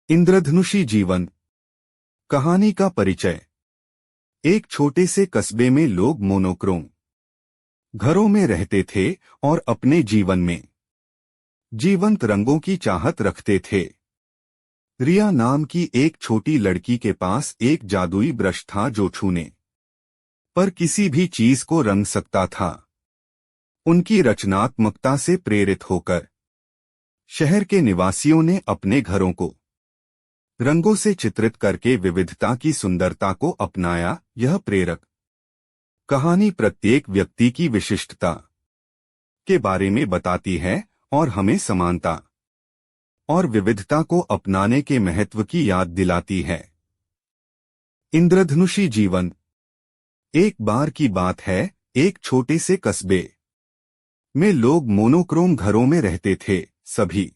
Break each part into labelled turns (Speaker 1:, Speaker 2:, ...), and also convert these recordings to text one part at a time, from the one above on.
Speaker 1: इंद्रधनुषी जीवन कहानी का परिचय। एक छोटे से कस्बे में लोग मोनोक्रोम घरों में रहते थे और अपने जीवन में जीवंत रंगों की चाहत रखते थे। रिया नाम की एक छोटी लड़की के पास एक जादुई ब्रश था जो छूने पर किसी भी चीज को रंग सकता था। उनकी रचनात्मकता से प्रेरित होकर शहर के निवासियों ने अपने घरों को रंगों से चित्रित करके विविधता की सुंदरता को अपनाया। यह प्रेरक कहानी प्रत्येक व्यक्ति की विशिष्टता के बारे में बताती है और हमें समानता और विविधता को अपनाने के महत्व की याद दिलाती है। इंद्रधनुषी जीवन। एक बार की बात है, एक छोटे से कस्बे में लोग मोनोक्रोम घरों में रहते थे। सभी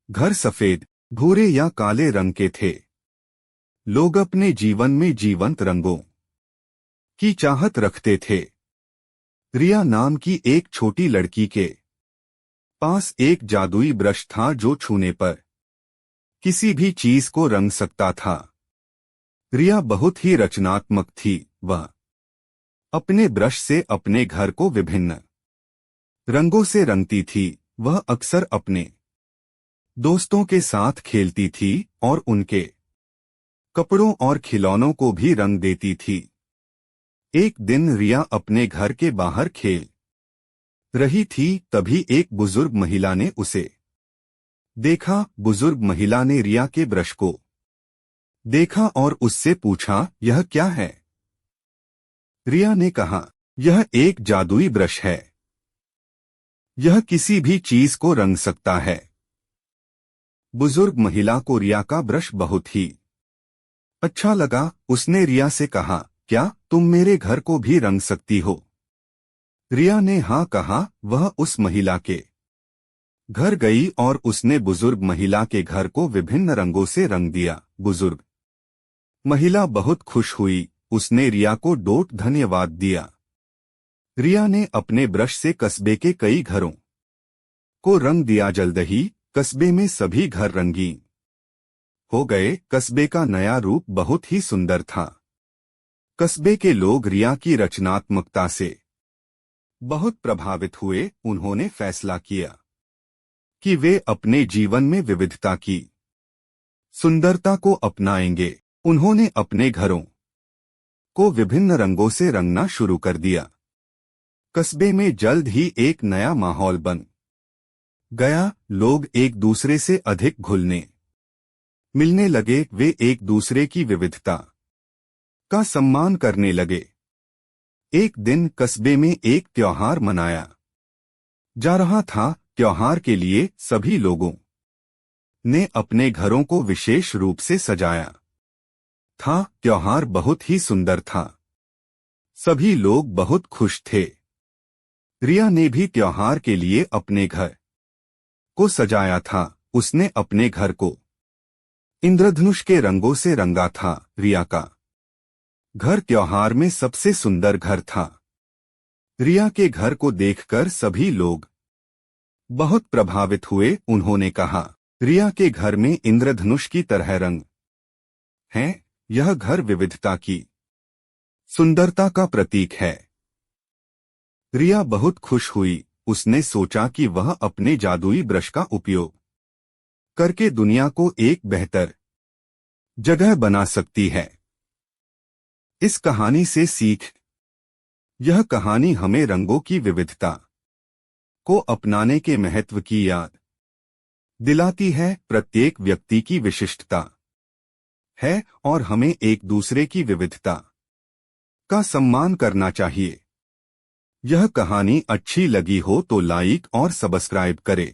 Speaker 1: घर सफेद, भूरे या काले रंग के थे। लोग अपने जीवन में जीवंत रंगों की चाहत रखते थे। रिया नाम की एक छोटी लड़की के पास एक जादुई ब्रश था जो छूने पर किसी भी चीज को रंग सकता था। रिया बहुत ही रचनात्मक थी। वह अपने ब्रश से अपने घर को विभिन्न रंगों से रंगती थी। वह अक्सर अपने दोस्तों के साथ खेलती थी और उनके कपड़ों और खिलौनों को भी रंग देती थी। एक दिन रिया अपने घर के बाहर खेल रही थी, तभी एक बुजुर्ग महिला ने उसे देखा। बुजुर्ग महिला ने रिया के ब्रश को देखा और उससे पूछा, यह क्या है? रिया ने कहा, यह एक जादुई ब्रश है। यह किसी भी चीज को रंग सकता है। बुजुर्ग महिला को रिया का ब्रश बहुत ही अच्छा लगा। उसने रिया से कहा, क्या तुम मेरे घर को भी रंग सकती हो? रिया ने हाँ कहा। वह उस महिला के घर गई और उसने बुजुर्ग महिला के घर को विभिन्न रंगों से रंग दिया। बुजुर्ग महिला बहुत खुश हुई। उसने रिया को डोट धन्यवाद दिया। रिया ने अपने ब्रश से कस्बे के कई घरों को रंग दिया। जल्द ही कस्बे में सभी घर रंगीन हो गए। कस्बे का नया रूप बहुत ही सुंदर था। कस्बे के लोग रिया की रचनात्मकता से बहुत प्रभावित हुए। उन्होंने फैसला किया कि वे अपने जीवन में विविधता की सुंदरता को अपनाएंगे। उन्होंने अपने घरों को विभिन्न रंगों से रंगना शुरू कर दिया। कस्बे में जल्द ही एक नया माहौल बन गया। लोग एक दूसरे से अधिक घुलने मिलने लगे। वे एक दूसरे की विविधता का सम्मान करने लगे। एक दिन कस्बे में एक त्योहार मनाया जा रहा था। त्योहार के लिए सभी लोगों ने अपने घरों को विशेष रूप से सजाया था। त्योहार बहुत ही सुंदर था। सभी लोग बहुत खुश थे। रिया ने भी त्योहार के लिए अपने घर को सजाया था। उसने अपने घर को इंद्रधनुष के रंगों से रंगा था। रिया का घर त्योहार में सबसे सुंदर घर था। रिया के घर को देखकर सभी लोग बहुत प्रभावित हुए। उन्होंने कहा, रिया के घर में इंद्रधनुष की तरह रंग हैं। यह घर विविधता की सुंदरता का प्रतीक है। रिया बहुत खुश हुई। उसने सोचा कि वह अपने जादुई ब्रश का उपयोग करके दुनिया को एक बेहतर जगह बना सकती है। इस कहानी से सीख। यह कहानी हमें रंगों की विविधता को अपनाने के महत्व की याद दिलाती है। प्रत्येक व्यक्ति की विशिष्टता है और हमें एक दूसरे की विविधता का सम्मान करना चाहिए। यह कहानी अच्छी लगी हो तो लाइक और सब्सक्राइब करें।